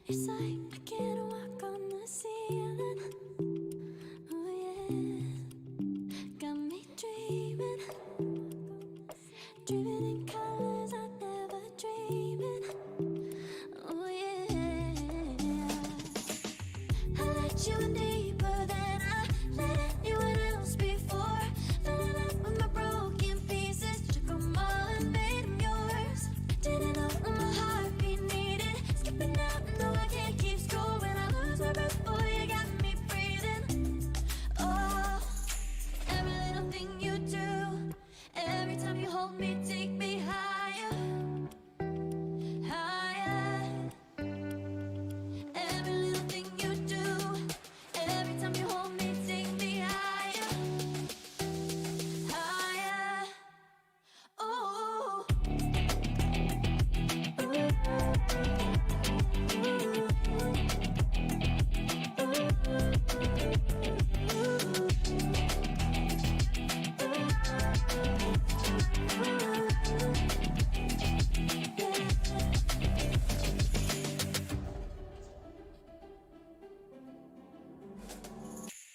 It's like I can't walk on the ceiling. Oh yeah, got me dreaming, dreaming in colors I never dreamed in. Oh yeah, I let you in deeper than I let anyone else before. Fell in love with my broken pieces, took 'em all and made 'em yours. Didn't know what my heartbeat needed, skipping out, no I can't keep score. When I lose my breath, boy, you got me breathing. Oh, every little thing you do, every time you hold me, take me higher, higher. Every little thing you do, every time you hold me, take me higher, higher. Oh,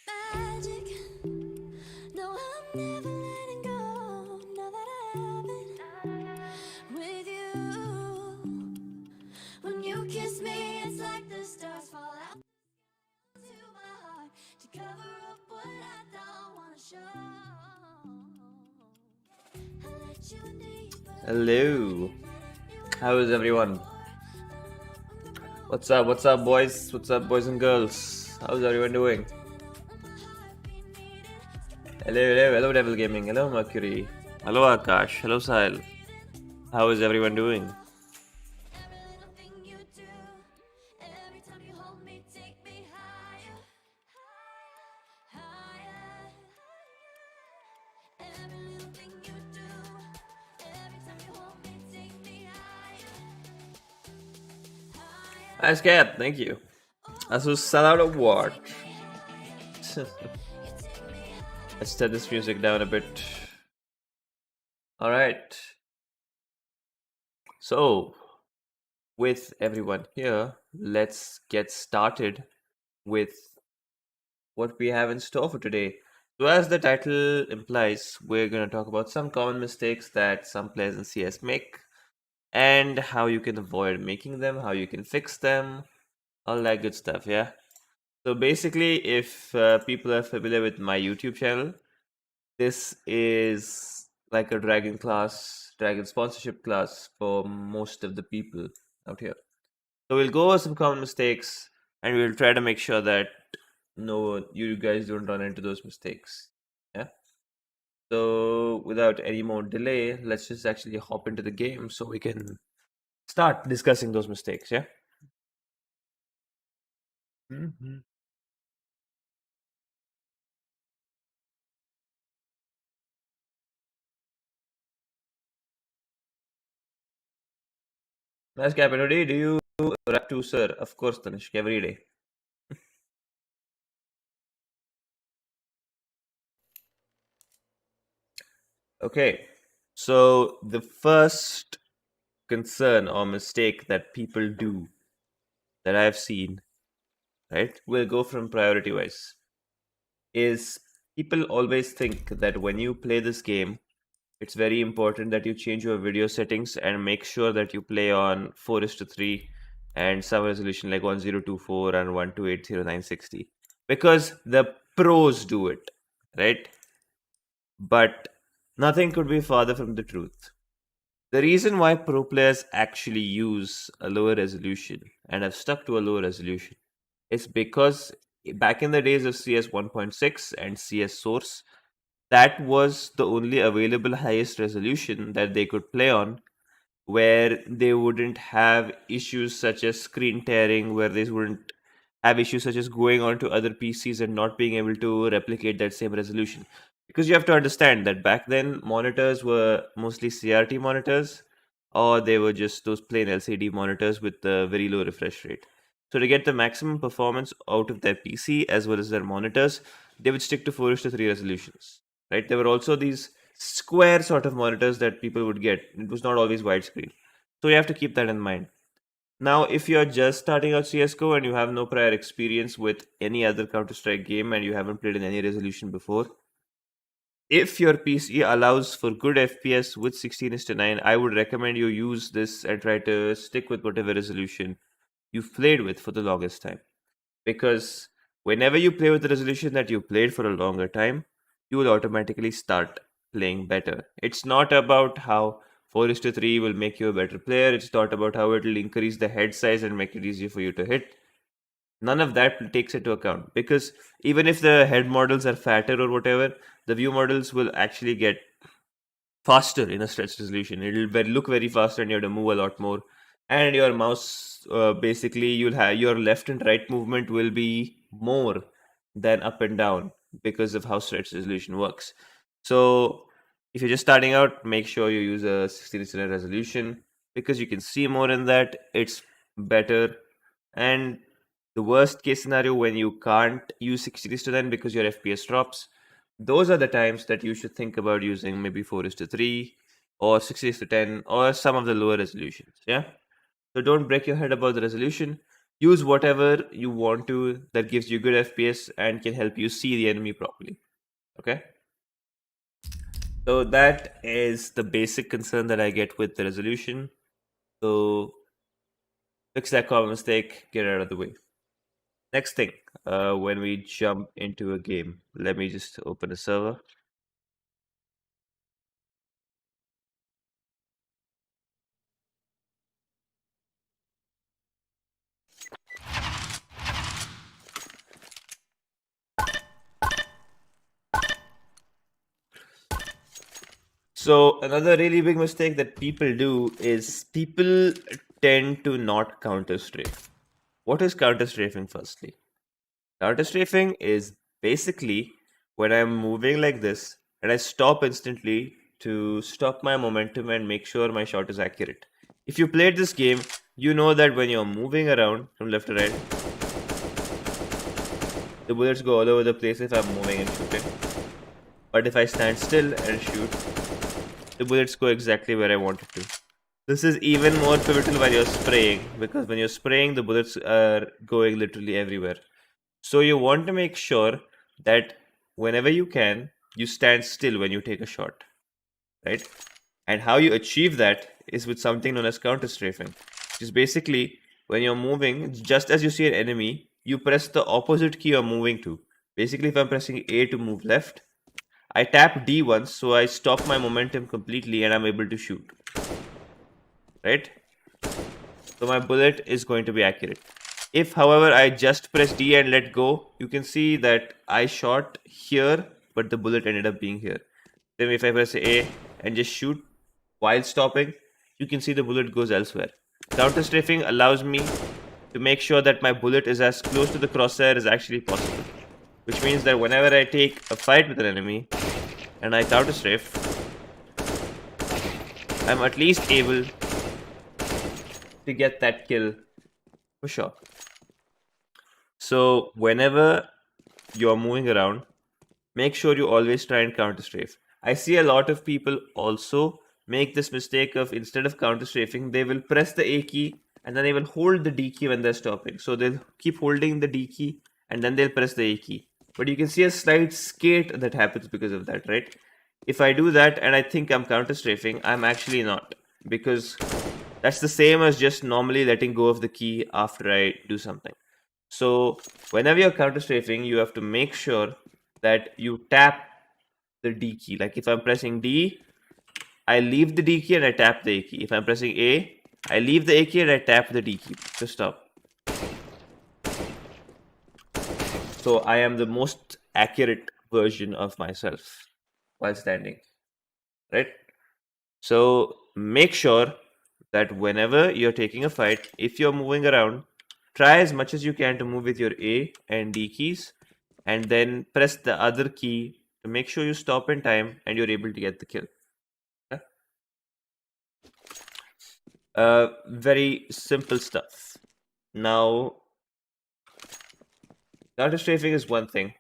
magic. No, I'm never letting go. Now that I have it with you. When you kiss me, it's like the stars fall out to my heart to cover up what I don't wanna show. I let you in deeper. Hello. How is everyone? What's up? What's up, boys? What's up, boys and girls? How's everyone doing? Hello, Devil Gaming. Hello, Mercury. Hello, Akash. Hello, Sahil. How is everyone doing? Every little thing you do, every time you hold me, take me higher, higher. Every little thing you do, every time you hold me, take me higher, higher. Nice cat. Thank you. That's a sellout award. Let's turn this music down a bit. Alright. So, with everyone here, let's get started with what we have in store for today. So, as the title implies, we're going to talk about some common mistakes that some players in CS make and how you can avoid making them, how you can fix them, all that good stuff, yeah? So, basically, if people are familiar with my YouTube channel, this is like a dragon sponsorship class for most of the people out here. So we'll go over some common mistakes and we'll try to make sure that no, you guys don't run into those mistakes. Yeah. So without any more delay, let's just actually hop into the game so we can start discussing those mistakes. Yeah. Mm-hmm. Nice Captain. Do you rap too, sir? Of course, Tanishq, every day. Okay. So the first concern or mistake that people do that I've seen, right? We'll go from priority wise. Is people always think that when you play this game, it's very important that you change your video settings and make sure that you play on 4:3 and some resolution like 1024 and 1280 because the pros do it, right? But nothing could be farther from the truth. The reason why pro players actually use a lower resolution and have stuck to a lower resolution is because back in the days of CS 1.6 and CS Source, that was the only available highest resolution that they could play on, where they wouldn't have issues such as screen tearing, where they wouldn't have issues such as going onto other PCs and not being able to replicate that same resolution. Because you have to understand that back then, monitors were mostly CRT monitors, or they were just those plain LCD monitors with a very low refresh rate. So, to get the maximum performance out of their PC as well as their monitors, they would stick to 4:3 resolutions. Right? There were also these square sort of monitors that people would get. It was not always widescreen. So, you have to keep that in mind. Now, if you're just starting out CSGO and you have no prior experience with any other Counter-Strike game and you haven't played in any resolution before, if your PC allows for good FPS with 16:9, I would recommend you use this and try to stick with whatever resolution you've played with for the longest time. Because whenever you play with the resolution that you played for a longer time, you will automatically start playing better. It's not about how 4:3 will make you a better player. It's not about how it will increase the head size and make it easier for you to hit. None of that takes into account because even if the head models are fatter or whatever, the view models will actually get faster in a stretched resolution. It'll look very faster and you have to move a lot more. And your mouse, basically, you'll have your left and right movement will be more than up and down because of how stretched resolution works. So if you're just starting out, make sure you use a 16:9 resolution because you can see more in that. It's better. And the worst case scenario when you can't use 16:9 because your FPS drops, those are the times that you should think about using maybe 4:3 or 6:10 or some of the lower resolutions. Yeah. So don't break your head about the resolution. Use whatever you want to that gives you good FPS and can help you see the enemy properly. Okay. So that is the basic concern that I get with the resolution. So fix that common mistake, get it out of the way. Next thing, when we jump into a game, let me just open a server. So another really big mistake that people do is people tend to not counter strafe. What is counter strafing firstly? Counter strafing is basically when I'm moving like this and I stop instantly to stop my momentum and make sure my shot is accurate. If you played this game, you know that when you're moving around from left to right, the bullets go all over the place if I'm moving and shooting. But if I stand still and shoot, the bullets go exactly where I want it to. This is even more pivotal when you're spraying, because when you're spraying, the bullets are going literally everywhere. So you want to make sure that whenever you can, you stand still when you take a shot, right? And how you achieve that is with something known as counter strafing, which is basically when you're moving, just as you see an enemy, you press the opposite key you're moving to. Basically, if I'm pressing A to move left, I tap D once, so I stop my momentum completely and I'm able to shoot. Right? So my bullet is going to be accurate. If, however, I just press D and let go, you can see that I shot here, but the bullet ended up being here. Then if I press A and just shoot while stopping, you can see the bullet goes elsewhere. Counter strafing allows me to make sure that my bullet is as close to the crosshair as actually possible. Which means that whenever I take a fight with an enemy and I counter strafe, I'm at least able to get that kill for sure. So whenever you're moving around, make sure you always try and counter strafe. I see a lot of people also make this mistake of instead of counter strafing, they will press the A key and then they will hold the D key when they're stopping. So they'll keep holding the D key and then they'll press the A key. But you can see a slight skate that happens because of that, right? If I do that and I think I'm counter strafing, I'm actually not, because that's the same as just normally letting go of the key after I do something. So whenever you're counter strafing, you have to make sure that you tap the D key. Like if I'm pressing D, I leave the D key and I tap the A key. If I'm pressing A, I leave the A key and I tap the D key to stop. So I am the most accurate version of myself while standing, right? So make sure that whenever you're taking a fight, if you're moving around, try as much as you can to move with your A and D keys and then press the other key to make sure you stop in time and you're able to get the kill. Very simple stuff. Now, counter strafing is one thing,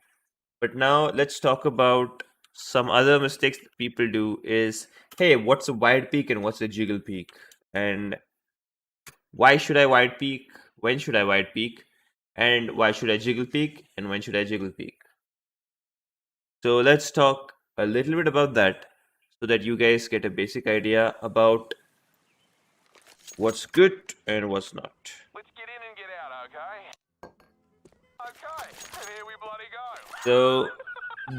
but now let's talk about some other mistakes that people do is, hey, what's a wide peak and what's a jiggle peak? And why should I wide peak, when should I wide peak, and why should I jiggle peak, and when should I jiggle peak. So let's talk a little bit about that so that you guys get a basic idea about what's good and what's not. Let's get in and get out, okay? Okay, and here we bloody go. So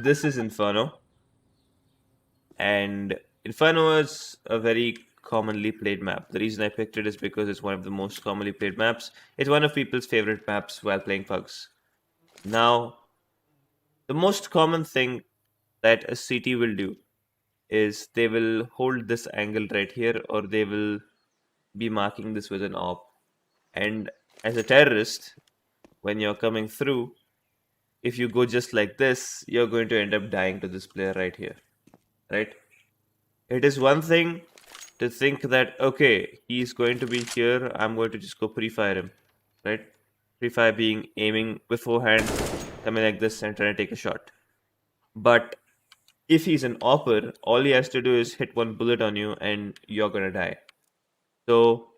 this is Inferno, and Inferno is a very commonly played map. The reason I picked it is because it's one of the most commonly played maps. It's one of people's favorite maps while playing Pugs. Now, the most common thing that a CT will do is they will hold this angle right here, or they will be marking this with an op. And as a terrorist, when you're coming through, if you go just like this, you're going to end up dying to this player right here, right? It is one thing to think that, okay, he's going to be here, I'm going to just go pre-fire him, right? Pre-fire being aiming beforehand, coming like this and trying to take a shot. But if he's an opper, all he has to do is hit one bullet on you and you're gonna die. So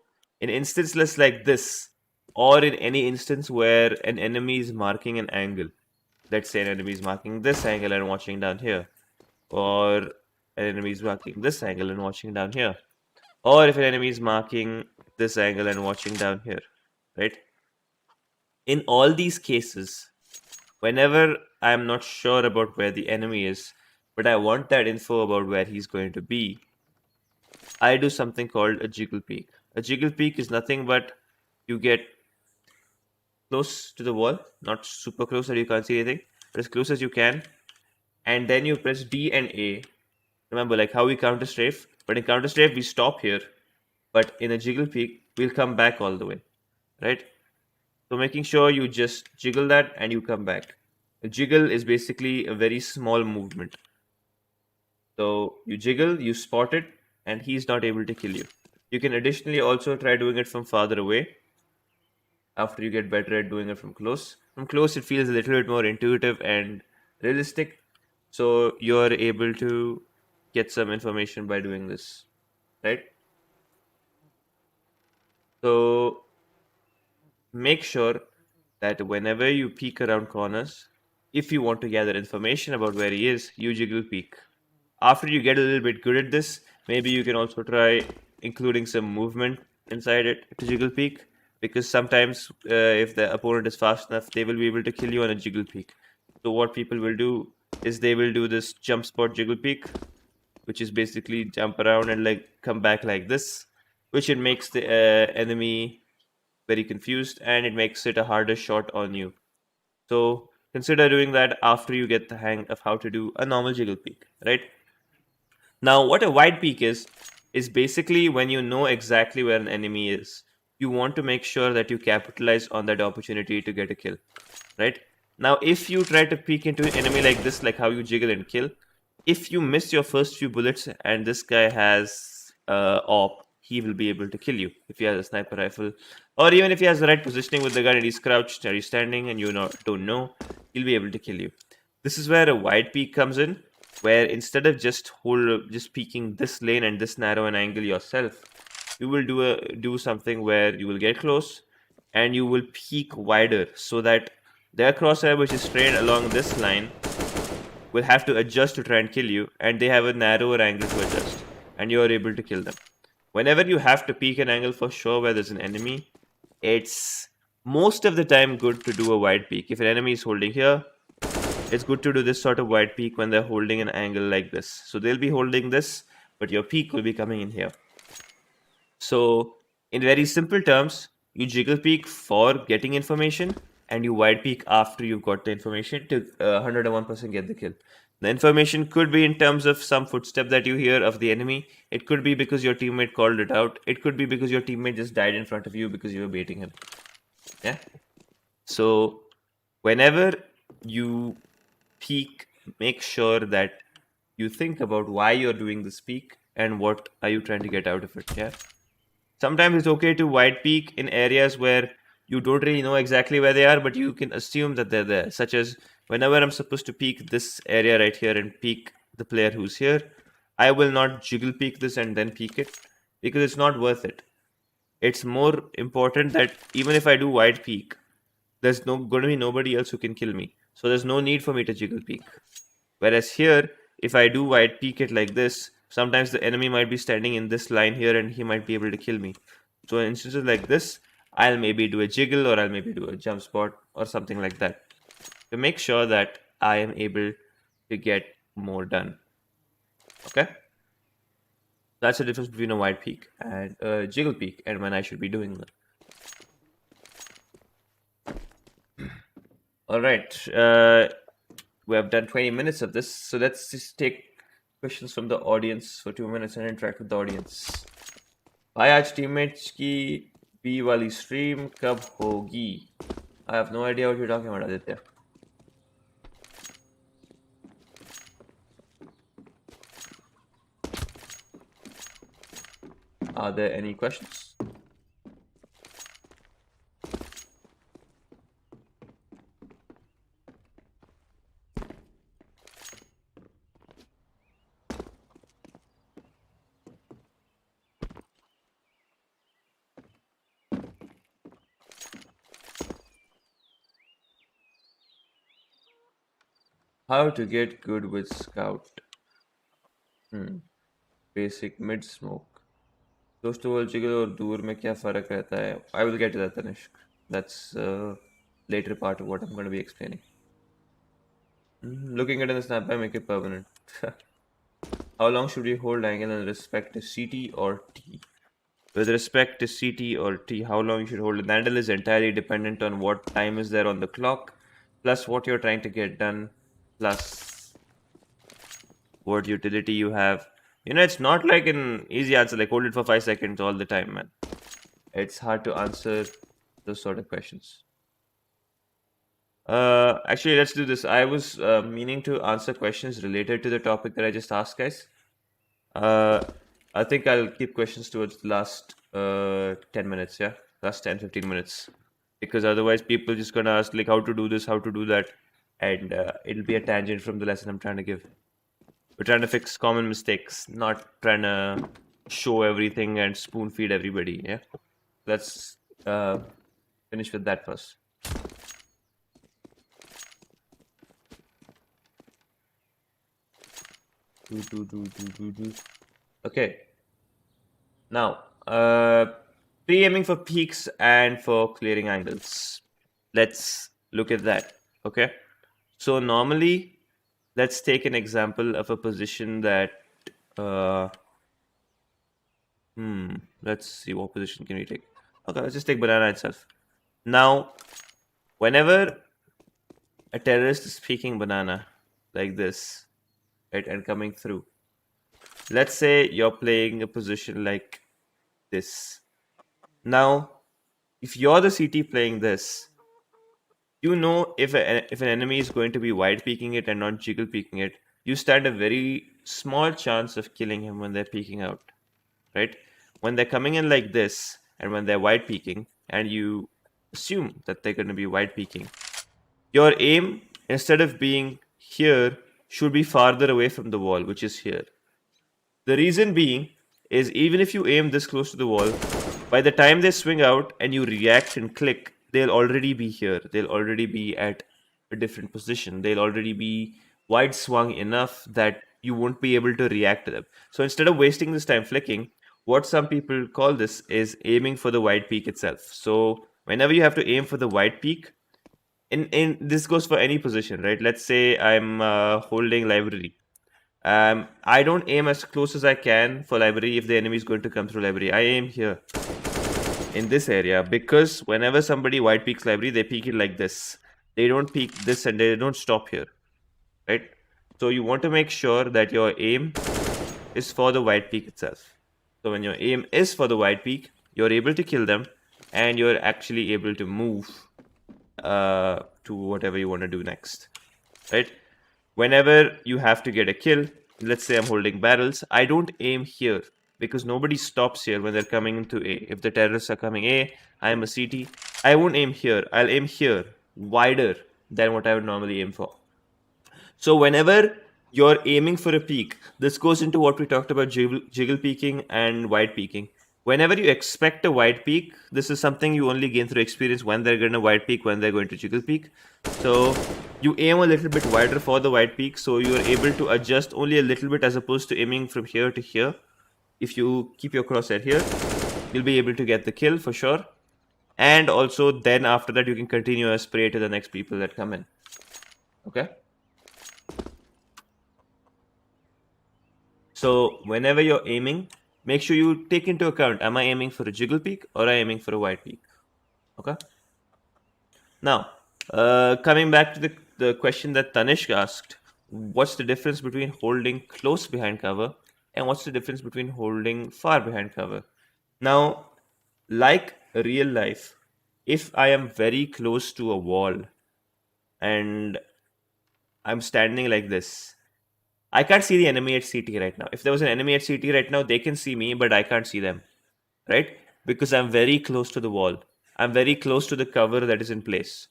in instances like this, or in any instance where an enemy is marking an angle, let's say an enemy is marking this angle and watching down here, or an enemy is marking this angle and watching down here, or if an enemy is marking this angle and watching down here, right? In all these cases, whenever I'm not sure about where the enemy is, but I want that info about where he's going to be, I do something called a jiggle peak. A jiggle peak is nothing but you get close to the wall, not super close that you can't see anything, but as close as you can, and then you press D and A. Remember, like how we counter strafe, but in counter strafe we stop here, but in a jiggle peak we'll come back all the way, right? So making sure you just jiggle that and you come back. A jiggle is basically a very small movement. So you jiggle, you spot it, and he's not able to kill you. You can additionally also try doing it from farther away after you get better at doing it from close. From close, it feels a little bit more intuitive and realistic. So you're able to get some information by doing this, right? So make sure that whenever you peek around corners, if you want to gather information about where he is, you jiggle peek. After you get a little bit good at this, maybe you can also try including some movement inside it to jiggle peek, because sometimes if the opponent is fast enough, they will be able to kill you on a jiggle peek. So what people will do is they will do this jump spot jiggle peek, which is basically jump around and like come back like this, which it makes the enemy very confused and it makes it a harder shot on you. So consider doing that after you get the hang of how to do a normal jiggle peek, right? Now, what a wide peek is basically when you know exactly where an enemy is. You want to make sure that you capitalize on that opportunity to get a kill, right? Now, if you try to peek into an enemy like this, like how you jiggle and kill, if you miss your first few bullets and this guy has op, he will be able to kill you if he has a sniper rifle, or even if he has the right positioning with the gun and he's crouched or he's standing and you don't know, he'll be able to kill you. This is where a wide peek comes in, where instead of just peeking this lane and this narrow an angle yourself, you will do something where you will get close and you will peek wider so that their crosshair, which is trained along this line, will have to adjust to try and kill you, and they have a narrower angle to adjust, and you are able to kill them. Whenever you have to peek an angle for sure where there's an enemy, it's most of the time good to do a wide peek. If an enemy is holding here, it's good to do this sort of wide peek when they're holding an angle like this. So they'll be holding this, but your peek will be coming in here. So in very simple terms, you jiggle peek for getting information, and you wide peek after you've got the information to 101% get the kill. The information could be in terms of some footstep that you hear of the enemy. It could be because your teammate called it out. It could be because your teammate just died in front of you because you were baiting him. Yeah. So whenever you peek, make sure that you think about why you're doing this peek and what are you trying to get out of it. Yeah. Sometimes it's okay to wide peek in areas where you don't really know exactly where they are, but you can assume that they're there. Such as whenever I'm supposed to peek this area right here and peek the player who's here, I will not jiggle peek this and then peek it, because it's not worth it. it's more important that even if I do wide peek, there's going to be nobody else who can kill me. So there's no need for me to jiggle peek. Whereas here, if I do wide peek it like this, sometimes the enemy might be standing in this line here and he might be able to kill me. So in instances like this, I'll maybe do a jiggle or I'll maybe do a jump spot or something like that to make sure that I am able to get more done. Okay? That's the difference between a wide peek and a jiggle peek and when I should be doing them. All right. We have done 20 minutes of this, so let's just take questions from the audience for 2 minutes and interact with the audience. भाई आज teammates की B वाली stream कब होगी? I have no idea what you're talking about, Aditya. Are there any questions? How to get good with Scout? Basic mid smoke. Close to wall jiggle और दूर में क्या फर्क रहता है? I will get to that, Tanishq. That's later part of what I'm going to be explaining. Looking at it in the snapback, make it permanent. How long should we hold angle in respect to CT or T? With respect to CT or T, how long you should hold the handle is entirely dependent on what time is there on the clock, plus what you're trying to get done, plus what utility you have. You know, it's not like an easy answer, like hold it for 5 seconds all the time, man. It's hard to answer those sort of questions. Actually, let's do this. I was meaning to answer questions related to the topic that I just asked, guys. I think I'll keep questions towards the last 10 minutes, yeah? Last 10, 15 minutes. Because otherwise people just gonna ask like how to do this, how to do that. And it'll be a tangent from the lesson I'm trying to give. We're trying to fix common mistakes, not trying to show everything and spoon feed everybody, yeah? Let's finish with that first. Okay. Now, pre-aiming for peaks and for clearing angles. Let's look at that. Okay. So normally, let's take an example of a position that. Let's see what position can we take. Okay, let's just take banana itself. Now, whenever a terrorist is peeking banana like this, right, and coming through. Let's say you're playing a position like this. Now, if you're the CT playing this, you know if an enemy is going to be wide peeking it and not jiggle peeking it, you stand a very small chance of killing him when they're peeking out, right? When they're coming in like this and when they're wide peeking and you assume that they're going to be wide peeking, your aim, instead of being here, should be farther away from the wall, which is here. The reason being is even if you aim this close to the wall, by the time they swing out and you react and click, they'll already be here. They'll already be at a different position. They'll already be wide swung enough that you won't be able to react to them. So instead of wasting this time flicking, what some people call this is aiming for the wide peak itself. So whenever you have to aim for the wide peak, in this goes for any position, right? Let's say I'm holding library. I don't aim as close as I can for library if the enemy is going to come through library. I aim here in this area because whenever somebody wide peeks library, they peek it like this. They don't peek this and they don't stop here, right? So you want to make sure that your aim is for the wide peak itself. So when your aim is for the wide peak, you're able to kill them and you're actually able to move to whatever you want to do next, right? Whenever you have to get a kill, let's say I'm holding barrels, I don't aim here because nobody stops here when they're coming into A. If the terrorists are coming A, I am a CT, I won't aim here. I'll aim here, wider than what I would normally aim for. So whenever you're aiming for a peak, this goes into what we talked about jiggle peeking and wide peeking. whenever you expect a wide peak, this is something you only gain through experience when they're going to wide peak, when they're going to jiggle peak. So you aim a little bit wider for the wide peak, so you're able to adjust only a little bit as opposed to aiming from here to here. If you keep your crosshair here, you'll be able to get the kill for sure. And also then after that you can continue a spray to the next people that come in. Okay? So whenever you're aiming, make sure you take into account, am I aiming for a jiggle peak or am I aiming for a wide peak? Okay? Now, coming back to the question that Tanishk asked, what's the difference between holding close behind cover and what's the difference between holding far behind cover? Now, like real life, if I am very close to a wall and I'm standing like this, I can't see the enemy at CT right now. If there was an enemy at CT right now, they can see me, but I can't see them, right? Because I'm very close to the wall. I'm very close to the cover that is in place.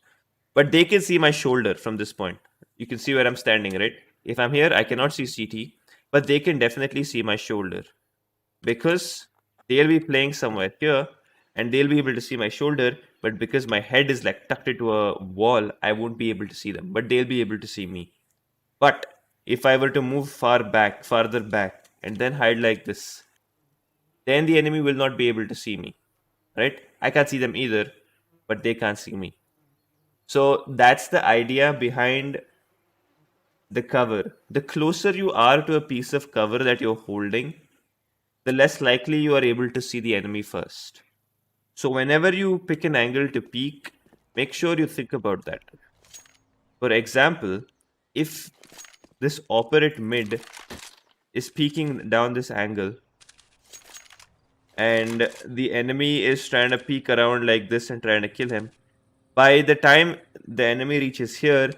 But they can see my shoulder from this point. You can see where I'm standing, right? If I'm here, I cannot see CT, but they can definitely see my shoulder because they'll be playing somewhere here and they'll be able to see my shoulder, but because my head is like tucked into a wall, I won't be able to see them, but they'll be able to see me. But if I were to move farther back, and then hide like this, then the enemy will not be able to see me, right? I can't see them either, but they can't see me. So that's the idea behind the cover. The closer you are to a piece of cover that you're holding, the less likely you are able to see the enemy first. So whenever you pick an angle to peek, make sure you think about that. For example, if this operate mid is peeking down this angle and the enemy is trying to peek around like this and trying to kill him, by the time the enemy reaches here,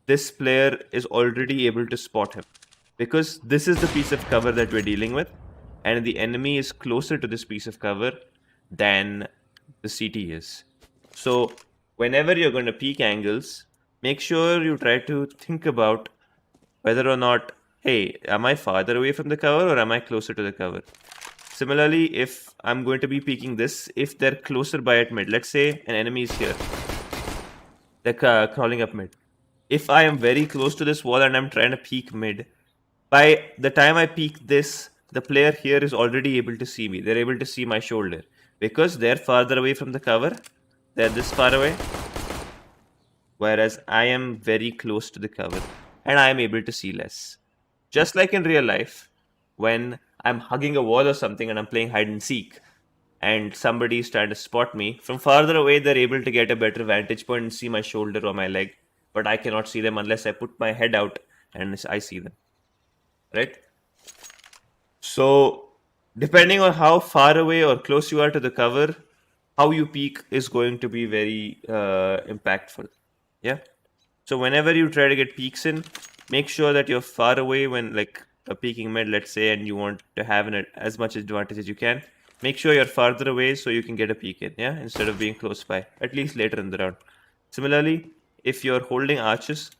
this player is already able to spot him because this is the piece of cover that we're dealing with and the enemy is closer to this piece of cover than the CT is. So whenever you're going to peek angles, make sure you try to think about whether or not, hey, am I farther away from the cover or am I closer to the cover? Similarly, if I'm going to be peeking this, if they're closer by at mid, let's say an enemy is here, they're crawling up mid. If I am very close to this wall and I'm trying to peek mid, by the time I peek this, the player here is already able to see me. They're able to see my shoulder because they're farther away from the cover. They're this far away. Whereas I am very close to the cover and I am able to see less. Just like in real life, when I'm hugging a wall or something and I'm playing hide and seek and somebody is trying to spot me, from farther away they're able to get a better vantage point and see my shoulder or my leg, but I cannot see them unless I put my head out and I see them, right? So depending on how far away or close you are to the cover, how you peek is going to be very impactful. Yeah. So whenever you try to get peeks in, make sure that you're far away when like a peeking mid, let's say, and you want to have as much advantage as you can. Make sure you're farther away so you can get a peek in, yeah, instead of being close by, at least later in the round. Similarly, if you're holding arches,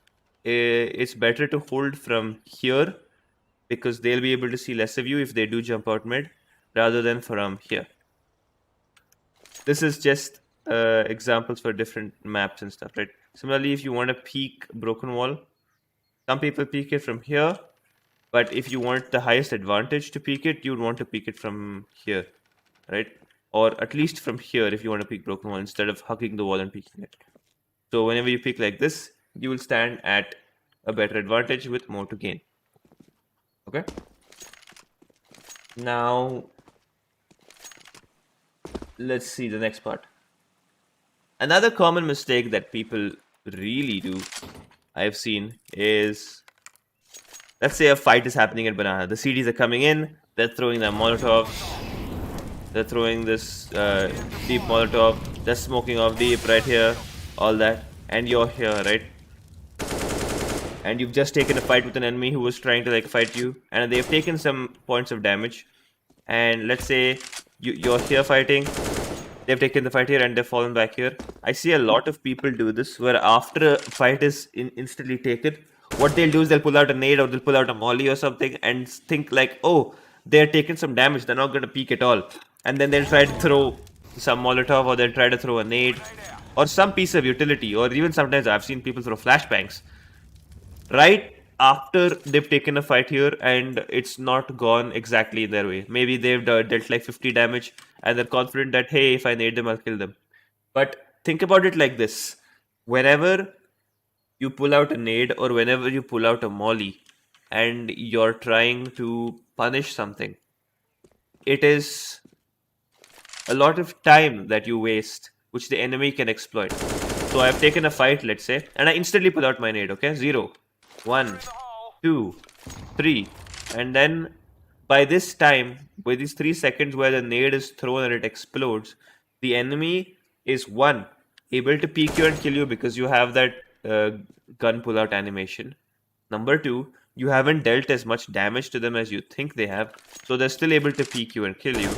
it's better to hold from here because they'll be able to see less of you if they do jump out mid rather than from here. This is just examples for different maps and stuff, right? Similarly, if you want to peek broken wall, some people peek it from here, but if you want the highest advantage to peek it, you'd want to peek it from here, right? Or at least from here if you want to peek broken wall instead of hugging the wall and peeking it. So whenever you peek like this, you will stand at a better advantage with more to gain. Okay? Now, let's see the next part. Another common mistake that people really do, I've seen, is let's say a fight is happening at Banana. The CDs are coming in, they're throwing their Molotovs, they're throwing this deep Molotov, they're smoking off deep right here, all that, and you're here, right? And you've just taken a fight with an enemy who was trying to like fight you, and they've taken some points of damage. And let's say you're here fighting, they've taken the fight here and they've fallen back here. I see a lot of people do this where after a fight is instantly taken, what they'll do is they'll pull out a nade or they'll pull out a molly or something and think like, oh, they're taking some damage, they're not going to peek at all. and then they'll try to throw some Molotov, or they'll try to throw a nade, or some piece of utility, or even sometimes I've seen people throw flashbangs right after they've taken a fight here and it's not gone exactly in their way. Maybe they've dealt like 50 damage and they're confident that, hey, if I nade them, I'll kill them. But think about it like this: whenever you pull out a nade or whenever you pull out a molly and you're trying to punish something, it is a lot of time that you waste, which the enemy can exploit. So I've taken a fight, let's say, and I instantly pull out my nade, okay? 0, 1, 2, 3. And then by this time, by these 3 seconds where the nade is thrown and it explodes, the enemy is 1, able to peek you and kill you because you have that gun pull out animation. Number 2, you haven't dealt as much damage to them as you think they have, so they're still able to peek you and kill you.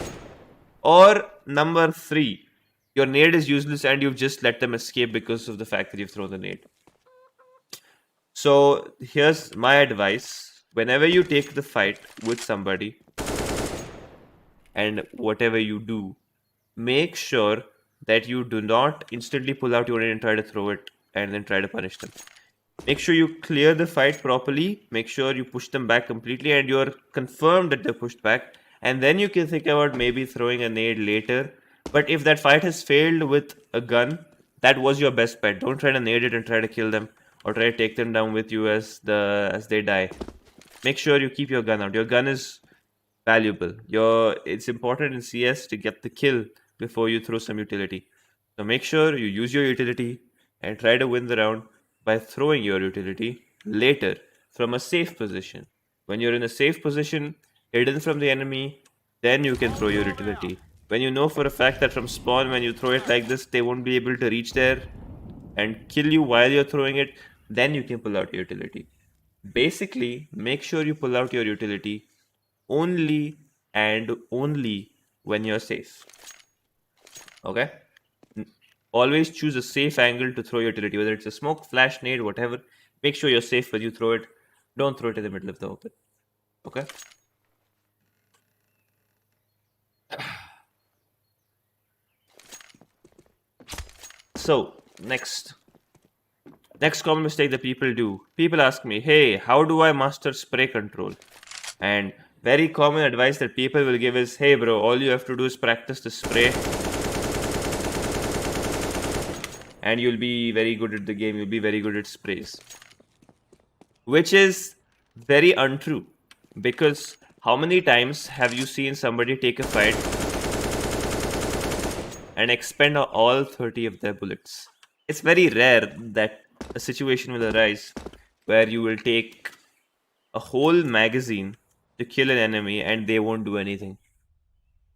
Or number 3, your nade is useless and you've just let them escape because of the fact that you've thrown the nade. So here's my advice: whenever you take the fight with somebody and whatever you do, make sure that you do not instantly pull out your nade and try to throw it and then try to punish them. Make sure you clear the fight properly, make sure you push them back completely and you're confirmed that they're pushed back, and then you can think about maybe throwing a nade later. But if that fight has failed with a gun, that was your best bet. Don't try to nade it and try to kill them or try to take them down with you as they die. Make sure you keep your gun out. Your gun is valuable. It's important in CS to get the kill before you throw some utility. So make sure you use your utility and try to win the round by throwing your utility later from a safe position. When you're in a safe position, hidden from the enemy, then you can throw your utility. When you know for a fact that from spawn, when you throw it like this, they won't be able to reach there and kill you while you're throwing it, then you can pull out your utility. Basically, make sure you pull out your utility only and only when you're safe. Okay? Always choose a safe angle to throw your utility, whether it's a smoke, flash, nade, whatever. Make sure you're safe when you throw it. Don't throw it in the middle of the open. Okay? So, next common mistake that people do. People ask me, hey, how do I master spray control? And very common advice that people will give is, hey bro, all you have to do is practice the spray and you'll be very good at the game, you'll be very good at sprays. Which is very untrue, because how many times have you seen somebody take a fight and expend all 30 of their bullets? It's very rare that a situation will arise where you will take a whole magazine to kill an enemy and they won't do anything,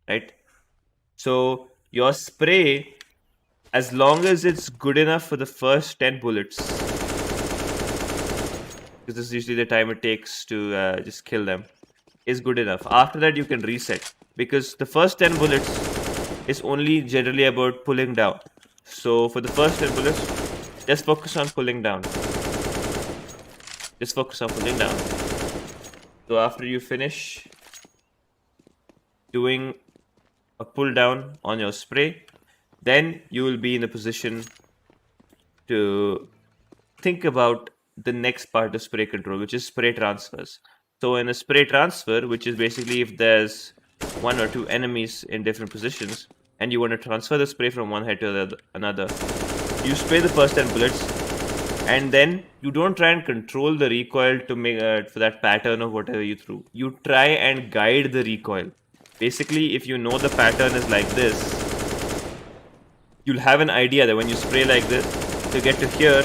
right? So your spray, as long as it's good enough for the first 10 bullets, because this is usually the time it takes to just kill them, is good enough. After that you can reset, because the first 10 bullets is only generally about pulling down. So for the first 10 bullets, just focus on pulling down. Just focus on pulling down. So after you finish doing a pull down on your spray, then you will be in a position to think about the next part of spray control, which is spray transfers. So in a spray transfer, which is basically if there's 1 or 2 enemies in different positions and you want to transfer the spray from one head to another, you spray the first 10 bullets and then you don't try and control the recoil to make for that pattern of whatever you threw. You try and guide the recoil. Basically, if you know the pattern is like this, you'll have an idea that when you spray like this, to get to here,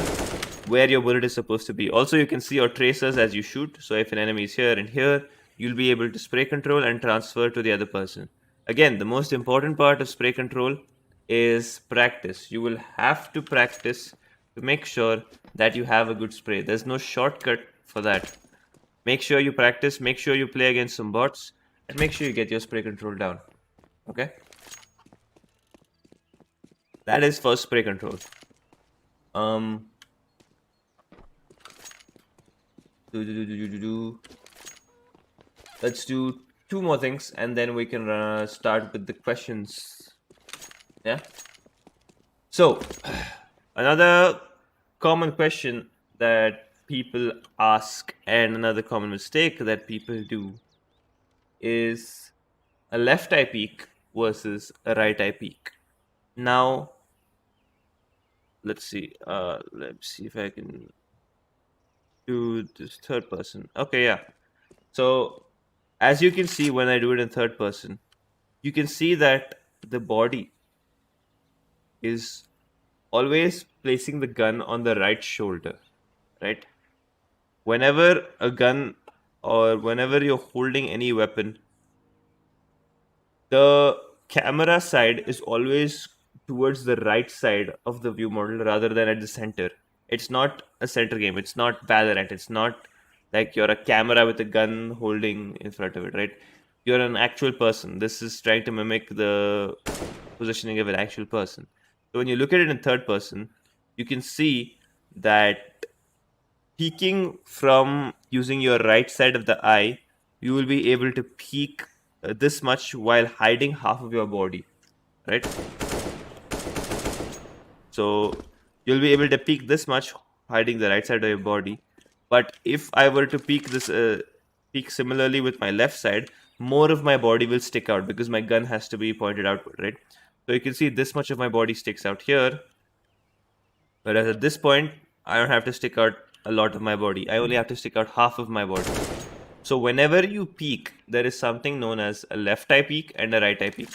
where your bullet is supposed to be. Also, you can see your tracers as you shoot. So if an enemy is here and here, you'll be able to spray control and transfer to the other person. Again, the most important part of spray control is practice. You will have to practice to make sure that you have a good spray. There's no shortcut for that. Make sure you practice, make sure you play against some bots, and make sure you get your spray control down. Okay? That is for spray control. Let's do two more things, and then we can start with the questions. Yeah. So, another common question that people ask, and another common mistake that people do, is a left eye peek versus a right eye peek. Now, let's see. Let's see if I can do this third person. Okay, yeah. So, as you can see, when I do it in third person, you can see that the body is always placing the gun on the right shoulder, right? Whenever a gun or whenever you're holding any weapon, the camera side is always towards the right side of the view model rather than at the center. It's not a center game. It's not Valorant. It's not like you're a camera with a gun holding in front of it, right? You're an actual person. This is trying to mimic the positioning of an actual person. So when you look at it in third person, you can see that peeking from using your right side of the eye, you will be able to peek this much while hiding half of your body, right? So you'll be able to peek this much hiding the right side of your body. But if I were to peek similarly with my left side, more of my body will stick out because my gun has to be pointed outward, right? So you can see this much of my body sticks out here. Whereas at this point, I don't have to stick out a lot of my body. I only have to stick out half of my body. So whenever you peek, there is something known as a left eye peek and a right eye peek.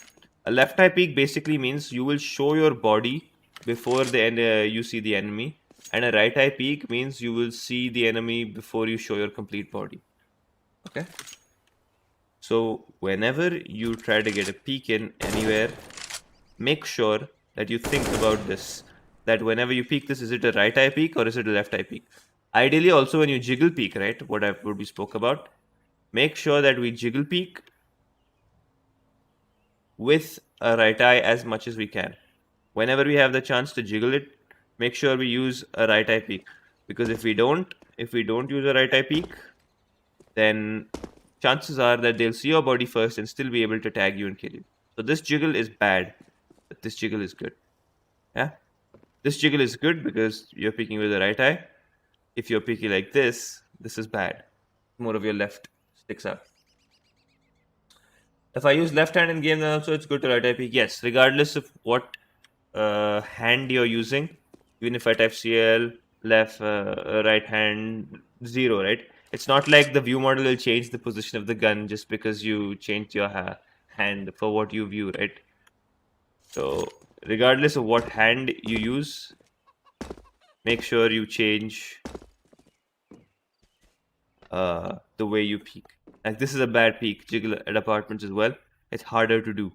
A left eye peek basically means you will show your body before you see the enemy, and a right eye peek means you will see the enemy before you show your complete body. Okay. So whenever you try to get a peek in anywhere, make sure that you think about this. That whenever you peek this, is it a right eye peek or is it a left eye peek? Ideally, also when you jiggle peek, right? What we spoke about, make sure that we jiggle peek with a right eye as much as we can. Whenever we have the chance to jiggle it, make sure we use a right eye peek. Because if we don't use a right eye peek, then chances are that they'll see your body first and still be able to tag you and kill you. So this jiggle is bad, but this jiggle is good. Yeah? This jiggle is good because you're peeking with the right eye. If you're peeking like this is bad. More of your left sticks out. If I use left hand in game, then also it's good to right eye peek. Yes, regardless of what hand you're using, even if I type CL, left, right hand, 0, right? It's not like the view model will change the position of the gun just because you changed your hand for what you view, right? So regardless of what hand you use, make sure you change the way you peek. Like this is a bad peek. Jiggle at apartments as well. It's harder to do.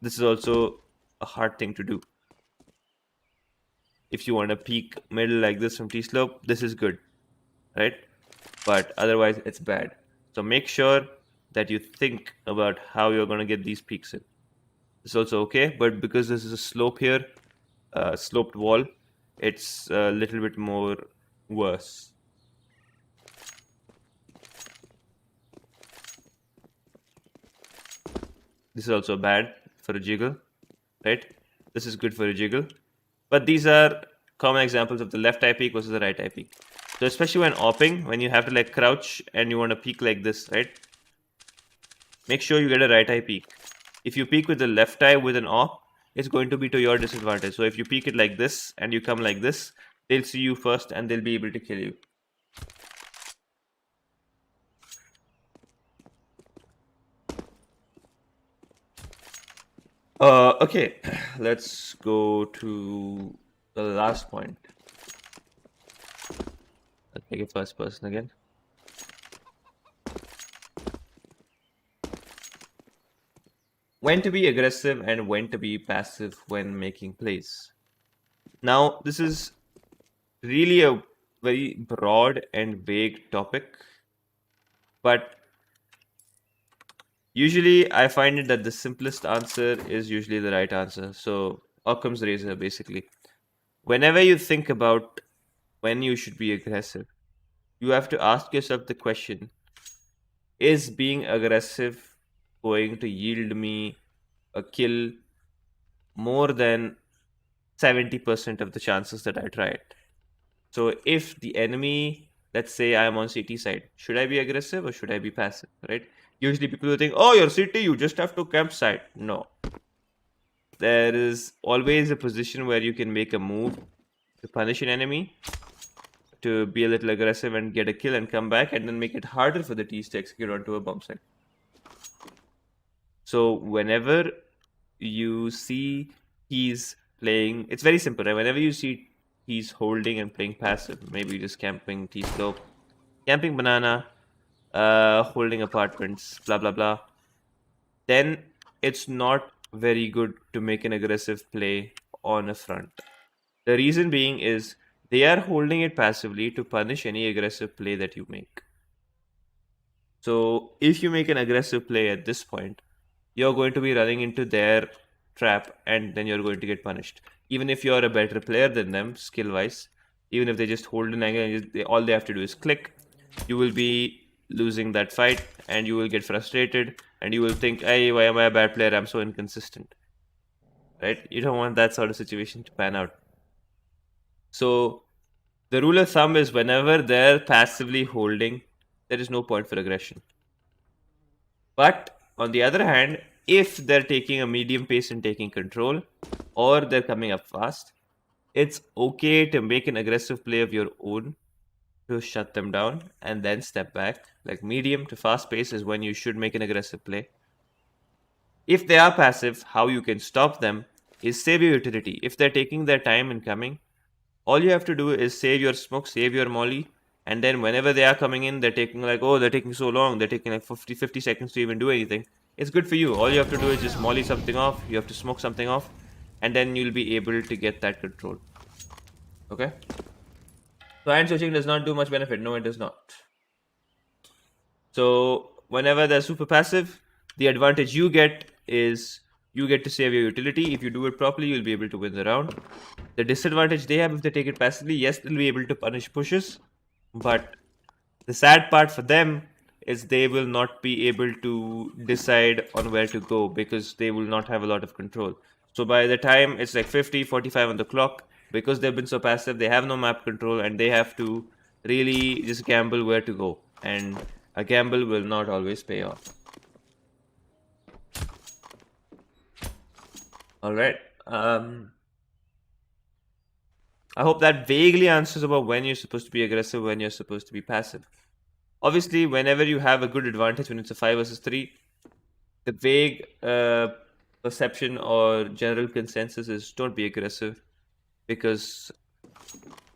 This is also a hard thing to do. If you want to peek middle like this from T-slope, this is good, right? But otherwise, it's bad. So make sure that you think about how you're going to get these peaks in. It's also okay, but because this is a slope here, sloped wall, it's a little bit more worse. This is also bad for a jiggle, right? This is good for a jiggle. But these are common examples of the left eye peek versus the right eye peek. So especially when opping, when you have to like crouch and you want to peek like this, right? Make sure you get a right eye peek. If you peek with the left eye with an op, it's going to be to your disadvantage. So if you peek it like this and you come like this, they'll see you first and they'll be able to kill you. Okay, let's go to the last point. Let's make it first person again. When to be aggressive and when to be passive when making plays. Now, this is really a very broad and vague topic, but usually I find it that the simplest answer is usually the right answer. So, Occam's razor, basically. Whenever you think about when you should be aggressive, you have to ask yourself the question, is being aggressive going to yield me a kill more than 70% of the chances that I try it? So if the enemy, let's say I am on CT side, should I be aggressive or should I be passive, right? Usually people will think, oh, you're CT, you just have to camp side. No. There is always a position where you can make a move to punish an enemy, to be a little aggressive and get a kill and come back, and then make it harder for the T's to execute onto a bomb site. So whenever you see he's playing, it's very simple, right? Whenever you see he's holding and playing passive, maybe just camping T slope, camping banana, holding apartments, blah blah blah, then it's not very good to make an aggressive play on a front. The reason being is they are holding it passively to punish any aggressive play that you make. So if you make an aggressive play at this point, you're going to be running into their trap and then you're going to get punished. Even if you're a better player than them, skill wise, even if they just hold an angle and all they have to do is click, you will be losing that fight and you will get frustrated and you will think, hey, why am I a bad player? I'm so inconsistent. Right? You don't want that sort of situation to pan out. So the rule of thumb is whenever they're passively holding, there is no point for aggression. But on the other hand, if they're taking a medium pace and taking control, or they're coming up fast, it's okay to make an aggressive play of your own to shut them down and then step back. Like medium to fast pace is when you should make an aggressive play. If they are passive, how you can stop them is save your utility. If they're taking their time in coming, all you have to do is save your smoke, save your molly, and then whenever they are coming in, they're taking they're taking so long, they're taking like 50 seconds to even do anything. It's good for you. All you have to do is just molly something off, you have to smoke something off, and then you'll be able to get that control. Okay? So hand switching does not do much benefit. No, it does not. So whenever they're super passive, the advantage you get is you get to save your utility. If you do it properly, you'll be able to win the round. The disadvantage they have if they take it passively, yes, they'll be able to punish pushes, but the sad part for them is they will not be able to decide on where to go because they will not have a lot of control. So by the time it's like 50, 45 on the clock, because they've been so passive, they have no map control and they have to really just gamble where to go. And a gamble will not always pay off. All right. I hope that vaguely answers about when you're supposed to be aggressive, when you're supposed to be passive. Obviously, whenever you have a good advantage, when it's a 5 versus 3, the vague perception or general consensus is don't be aggressive because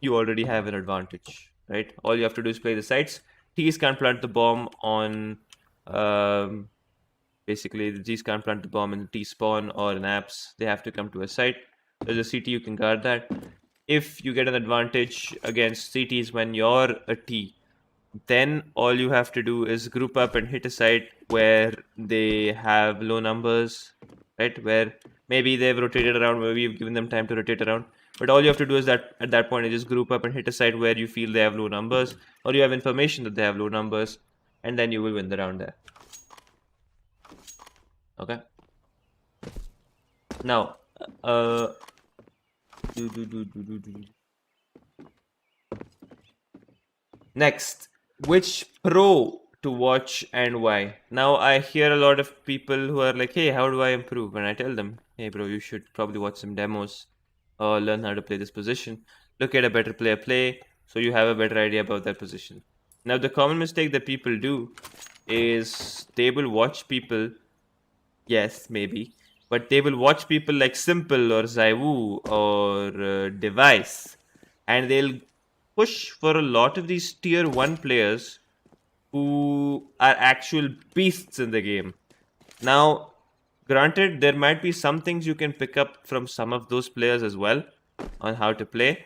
you already have an advantage, right? All you have to do is play the sites. T's can't plant the bomb on... basically, the G's can't plant the bomb in the T spawn or in apps. They have to come to a site. There's a CT, you can guard that. If you get an advantage against CTs when you're a T, then all you have to do is group up and hit a site where they have low numbers, right? Where maybe they've rotated around, maybe you've given them time to rotate around. But all you have to do is that at that point, you just group up and hit a site where you feel they have low numbers, or you have information that they have low numbers, and then you will win the round there. Okay. Now, next, which pro to watch and why? Now, I hear a lot of people who are like, hey, how do I improve? And I tell them, hey, bro, you should probably watch some demos or learn how to play this position. Look at a better player play so you have a better idea about that position. Now, the common mistake that people do is they will watch people, yes, maybe, but they will watch people like Simple or Zaiwu or Device, and they'll push for a lot of these tier 1 players who are actual beasts in the game. Now, granted, there might be some things you can pick up from some of those players as well on how to play,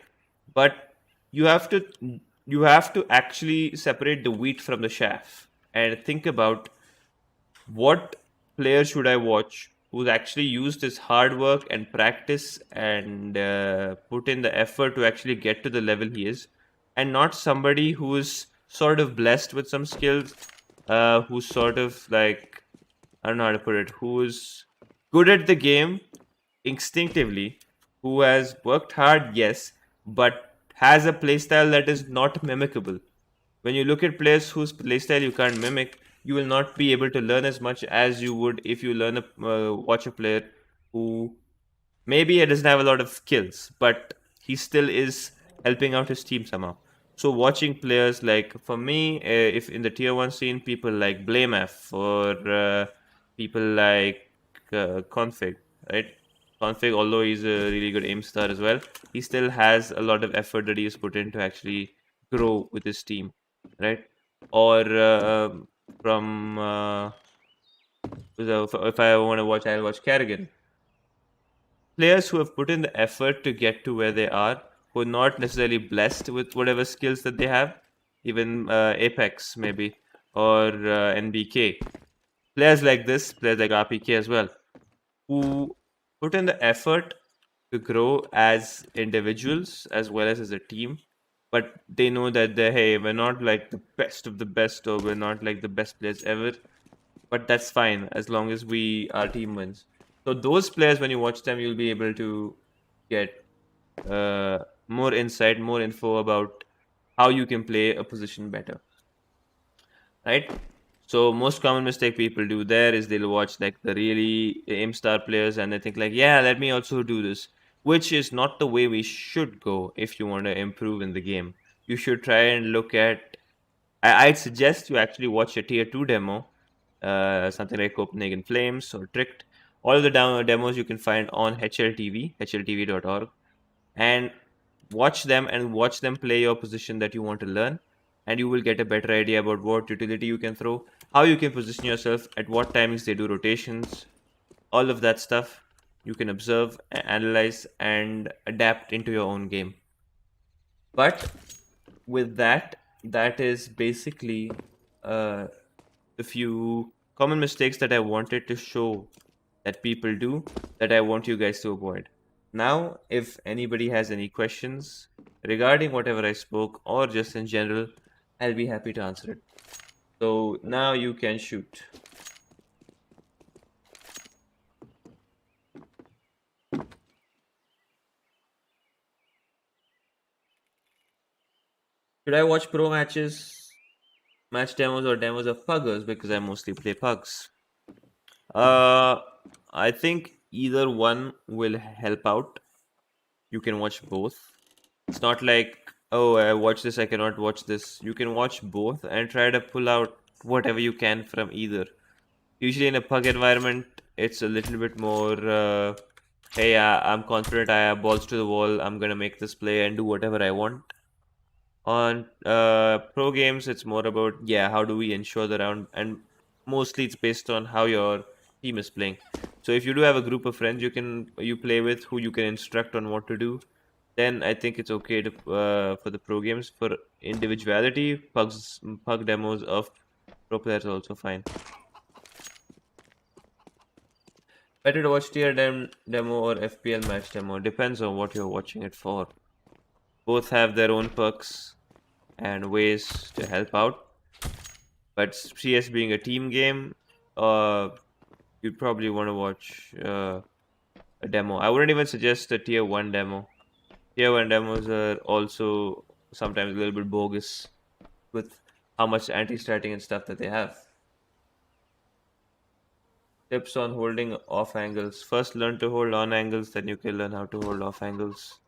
but you have to actually separate the wheat from the chaff and think about what player should I watch who's actually used his hard work and practice and put in the effort to actually get to the level he is, and not somebody who is sort of blessed with some skills who's sort of like, I don't know how to put it, who's good at the game instinctively, who has worked hard, yes, but has a playstyle that is not mimicable. When you look at players whose playstyle you can't mimic, you will not be able to learn as much as you would if you watch a player who maybe he doesn't have a lot of skills, but he still is helping out his team somehow. So watching players like, for me, if in the tier one scene, people like Blamef or people like Config, right? Config, although he's a really good aim star as well, he still has a lot of effort that he has put in to actually grow with his team, right? Or from if I want to watch, I'll watch Carrigan. Players who have put in the effort to get to where they are, who are not necessarily blessed with whatever skills that they have, even Apex maybe, or NBK. Players like this, players like RPK as well, who put in the effort to grow as individuals as well as a team, but they know that hey, we're not like the best of the best, or we're not like the best players ever, but that's fine as long as our team wins. So those players, when you watch them, you'll be able to get more insight, more info about how you can play a position better, right? So most common mistake people do there is they'll watch like the really aim star players and they think like, yeah, let me also do this, which is not the way we should go if you want to improve in the game. You should try and look at. I'd suggest you actually watch a tier two demo, something like Copenhagen Flames or Tricked. All of the demos you can find on HLTV, hltv.org, and watch them play your position that you want to learn, and you will get a better idea about what utility you can throw, how you can position yourself, at what timings they do rotations, all of that stuff you can observe, analyze, and adapt into your own game. But with that, that is basically uh, the few common mistakes that I wanted to show that people do that I want you guys to avoid. Now, if anybody has any questions regarding whatever I spoke or just in general, I'll be happy to answer it. So now you can shoot. Should I watch pro matches, match demos, or demos of puggers? Because I mostly play pugs. Uh, I think either one will help out. You can watch both. It's not like, oh, I watch this, I cannot watch this. You can watch both and try to pull out whatever you can from either. Usually in a pug environment, it's a little bit more, hey, I'm confident, I have balls to the wall, I'm gonna make this play and do whatever I want. On pro games, it's more about, yeah, how do we ensure the round, and mostly it's based on how your team is playing. So if you do have a group of friends you play with who you can instruct on what to do, then I think it's okay to for the pro games. For individuality, pug demos of pro players are also fine. Better to watch demo or FPL match demo. Depends on what you're watching it for. Both have their own perks and ways to help out. But CS being a team game, you'd probably want to watch a demo. I wouldn't even suggest a tier 1 demo. Tier 1 demos are also sometimes a little bit bogus with how much anti-statting and stuff that they have. Tips on holding off angles. First learn to hold on angles, then you can learn how to hold off angles.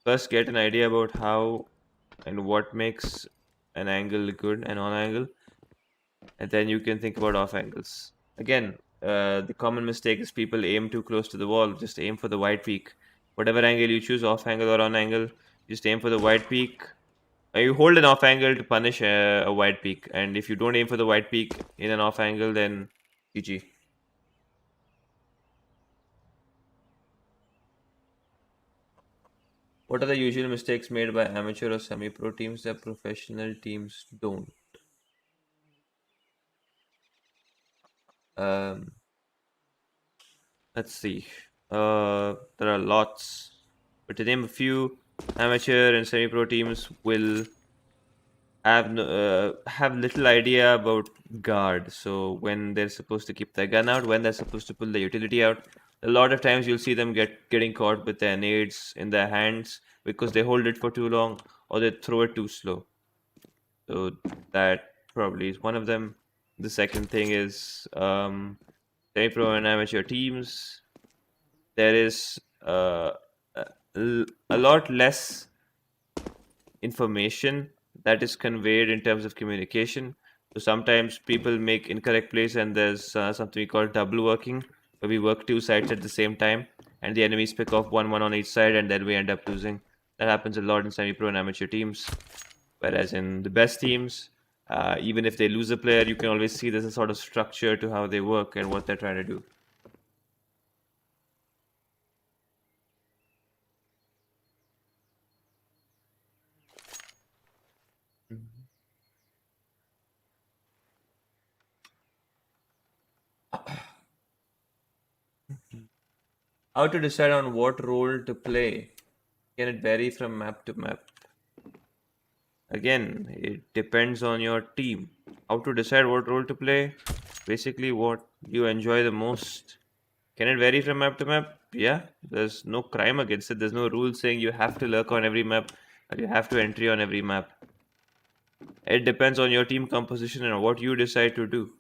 First get an idea about how and what makes an angle good and on angle, and then you can think about off angles. Again, the common mistake is people aim too close to the wall. Just aim for the wide peak. Whatever angle you choose, off angle or on angle, just aim for the wide peak. You hold an off angle to punish a wide peak, and if you don't aim for the wide peak in an off angle, then GG. What are the usual mistakes made by amateur or semi-pro teams that professional teams don't? Let's see. There are lots. but to name a few, amateur and semi-pro teams will have little idea about guard. So when they're supposed to keep their gun out, when they're supposed to pull the utility out, a lot of times you'll see them getting caught with their nades in their hands because they hold it for too long or they throw it too slow. So that probably is one of them. The second thing is semi-pro and amateur teams. There is a lot less information that is conveyed in terms of communication. So sometimes people make incorrect plays, and there's something we call double working, where we work two sides at the same time, and the enemies pick off one on each side, and then we end up losing. That happens a lot in semi-pro and amateur teams. Whereas in the best teams, even if they lose a player, you can always see there's a sort of structure to how they work and what they're trying to do. How to decide on what role to play? Can it vary from map to map? Again, it depends on your team. How to decide what role to play? Basically, what you enjoy the most. Can it vary from map to map? Yeah, there's no crime against it. There's no rule saying you have to lurk on every map or you have to entry on every map. It depends on your team composition and what you decide to do.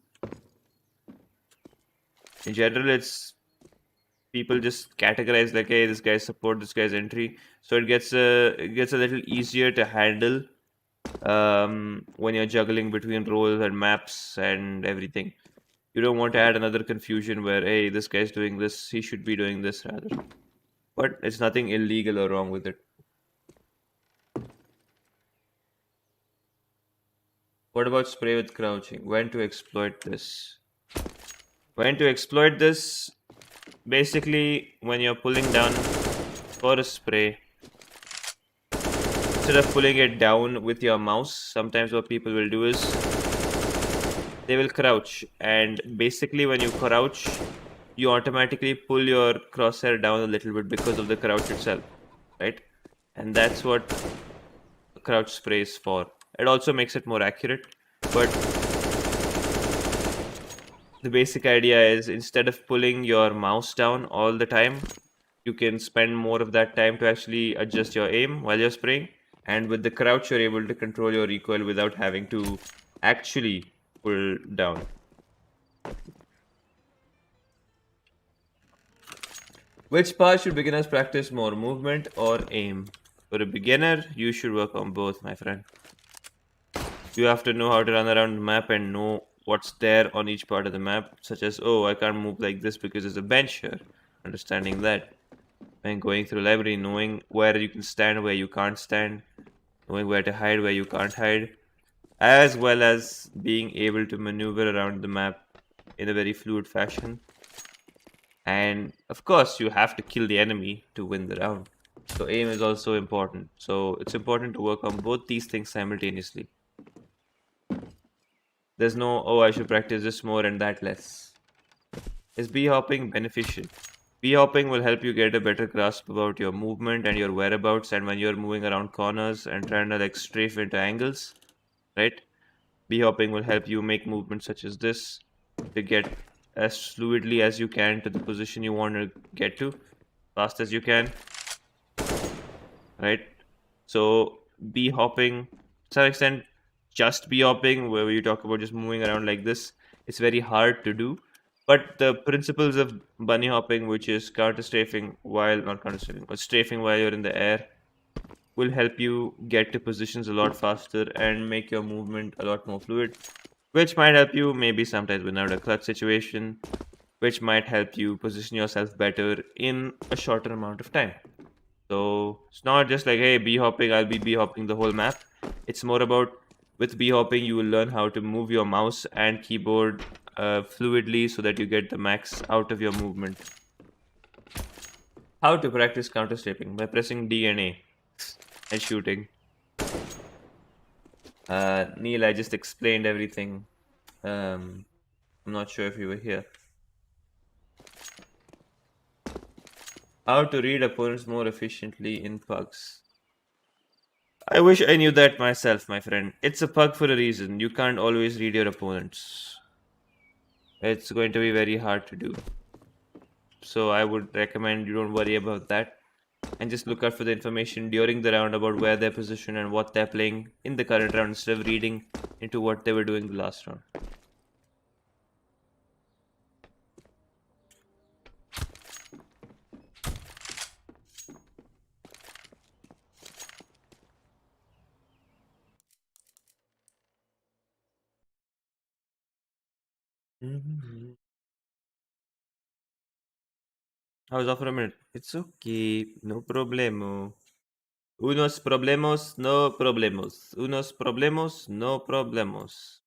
In general, it's people just categorize like, hey, this guy's support, this guy's entry. So it gets a little easier to handle when you're juggling between roles and maps and everything. You don't want to add another confusion where, hey, this guy's doing this, he should be doing this rather. But it's nothing illegal or wrong with it. What about spray with crouching? When to exploit this? When to exploit this? Basically, when you're pulling down for a spray, instead of pulling it down with your mouse, sometimes what people will do is they will crouch, and basically when you crouch, you automatically pull your crosshair down a little bit because of the crouch itself, right? And that's what crouch spray is for. It also makes it more accurate, but the basic idea is instead of pulling your mouse down all the time, you can spend more of that time to actually adjust your aim while you're spraying. And with the crouch, you're able to control your recoil without having to actually pull down. Which part should beginners practice more, movement or aim? For a beginner, you should work on both, my friend. You have to know how to run around the map and know what's there on each part of the map, such as, oh, I can't move like this because there's a bench here. Understanding that. And going through library, knowing where you can stand, where you can't stand, knowing where to hide, where you can't hide, as well as being able to maneuver around the map in a very fluid fashion. And of course, you have to kill the enemy to win the round. So aim is also important. So it's important to work on both these things simultaneously. There's no, oh, I should practice this more and that less. Is bee hopping beneficial? Bee hopping will help you get a better grasp about your movement and your whereabouts, and when you're moving around corners and trying to like strafe into angles, right? Bee hopping will help you make movements such as this to get as fluidly as you can to the position you want to get to, fast as you can, right? So bee hopping, to some extent, just bee hopping, where you talk about just moving around like this, it's very hard to do. But the principles of bunny hopping, which is not strafing while you're in the air, will help you get to positions a lot faster and make your movement a lot more fluid, which might help you maybe sometimes win out a clutch situation, which might help you position yourself better in a shorter amount of time. So it's not just like, hey, bee hopping, I'll be bee hopping the whole map. It's more about, with bee hopping, you will learn how to move your mouse and keyboard fluidly so that you get the max out of your movement. How to practice counter strafing? By pressing D and A and shooting. Neil, I just explained everything. I'm not sure if you were here. How to read opponents more efficiently in pugs. I wish I knew that myself, my friend. It's a pug for a reason. You can't always read your opponents. It's going to be very hard to do. So I would recommend you don't worry about that and just look out for the information during the round about where they're positioned and what they're playing in the current round instead of reading into what they were doing the last round. I was off for a minute. It's okay. No problemo. Unos problemos, no problemos. Unos problemos, no problemos.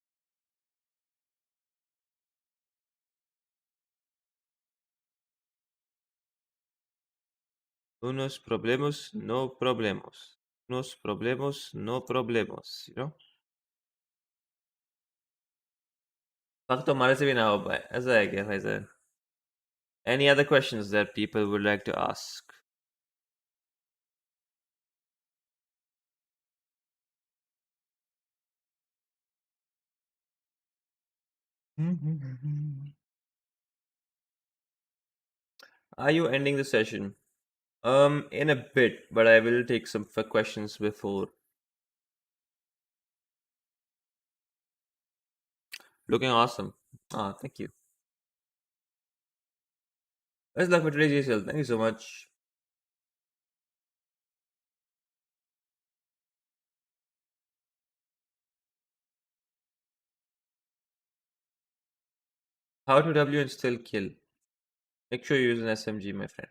Unos problemos, no problemos. Unos problemos, no problemos. You know? वक्त तो हमारे से भी ना हो पाए ऐसा है क्या Faizal? Any other questions that people would like to ask? Are you ending the session? In a bit, but I will take some questions before. Looking awesome. Ah, thank you. Best luck for today's GSL. Thank you so much. How to W and still kill? Make sure you use an SMG, my friend.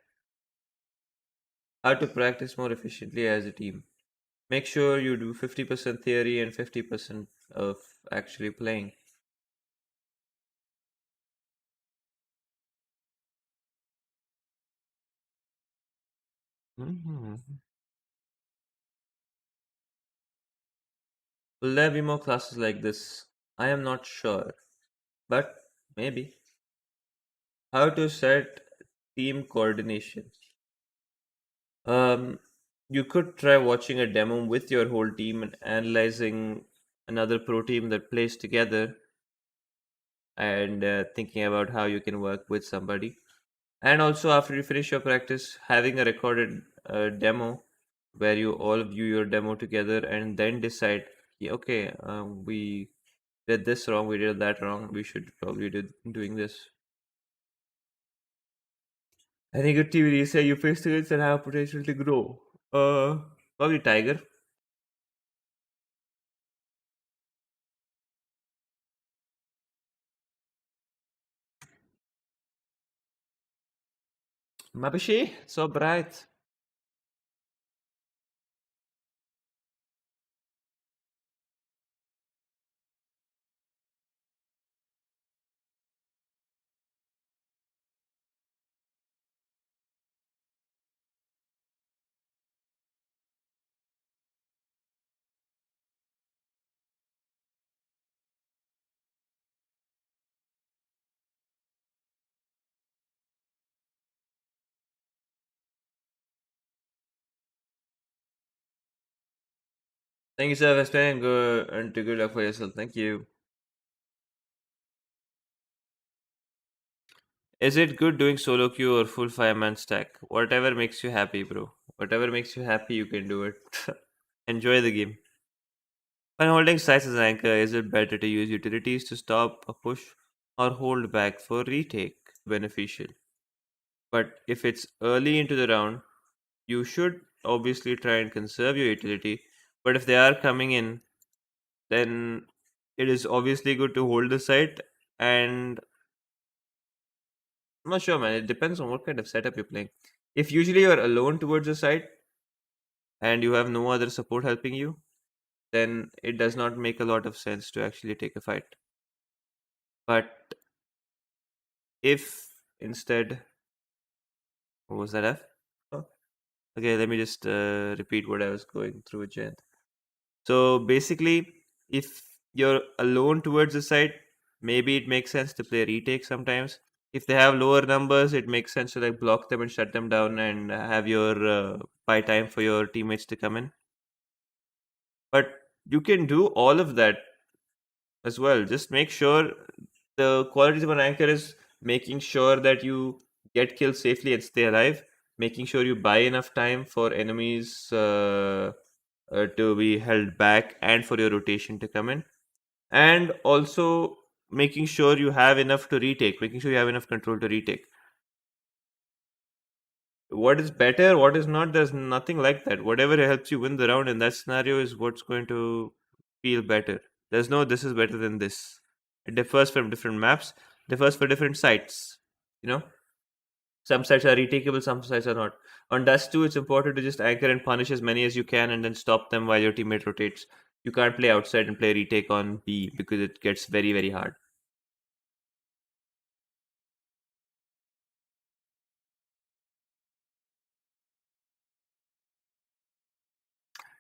How to practice more efficiently as a team? Make sure you do 50% theory and 50% of actually playing. Will there be more classes like this? I am not sure, but maybe. How to set team coordination? You could try watching a demo with your whole team and analyzing another pro team that plays together and thinking about how you can work with somebody. And also, after you finish your practice, having a recorded demo where you all view your demo together and then decide, "Yeah, okay, we did this wrong, we did that wrong, we should probably do doing this." Any good TV say you face against that have potential to grow? Probably Tiger. Mabishi, so bright. Thank you, sir, for spending good and to good luck for yourself. Thank you. Is it good doing solo queue or full fireman stack? Whatever makes you happy, bro. Whatever makes you happy, you can do it. Enjoy the game. When holding sights as an anchor, is it better to use utilities to stop a push or hold back for retake? Beneficial. But if it's early into the round, you should obviously try and conserve your utility. But if they are coming in, then it is obviously good to hold the site. And I'm not sure, man. It depends on what kind of setup you're playing. If usually you're alone towards the site and you have no other support helping you, then it does not make a lot of sense to actually take a fight. But if instead, what was that F? Oh. Okay, let me just repeat what I was going through with Jayant. So basically, if you're alone towards the site, maybe it makes sense to play retake sometimes. If they have lower numbers, it makes sense to like block them and shut them down and have your buy time for your teammates to come in. But you can do all of that as well. Just make sure the quality of an anchor is making sure that you get killed safely and stay alive, making sure you buy enough time for enemies to be held back and for your rotation to come in, and also making sure you have enough to retake, making sure you have enough control to retake. What is better, what is not, there's nothing like that. Whatever helps you win the round in that scenario is what's going to feel better. There's no this is better than this. It differs from different maps, differs for different sites. You know, some sites are retakeable, some sites are not. On Dust 2, it's important to just anchor and punish as many as you can and then stop them while your teammate rotates. You can't play outside and play retake on B because it gets very, very hard.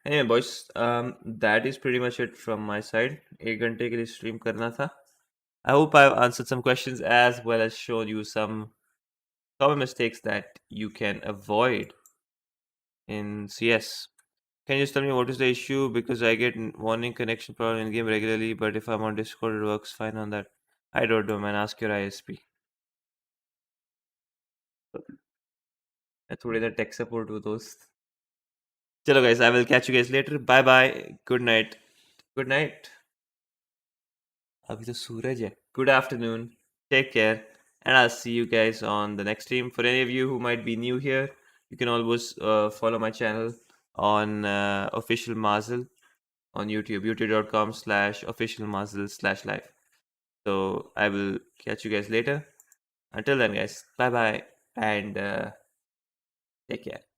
Anyway, boys, that is pretty much it from my side. 1 घंटे के लिए stream करना था. I hope I've answered some questions as well as shown you some common mistakes that you can avoid in CS. Can you just tell me what is the issue? Because I get warning connection problem in game regularly, but if I'm on Discord, it works fine on that. I don't know, man. Ask your ISP. थोड़ी देर tech support हो दोस्त. चलो guys, I will catch you guys later. Bye bye. Good night. Good night. अभी तो सूरज है. Good afternoon. Take care. And I'll see you guys on the next stream. For any of you who might be new here, you can always follow my channel on official Marzil on YouTube, youtube.com/officialmarzil/live. So I will catch you guys later. Until then, guys, bye bye and take care.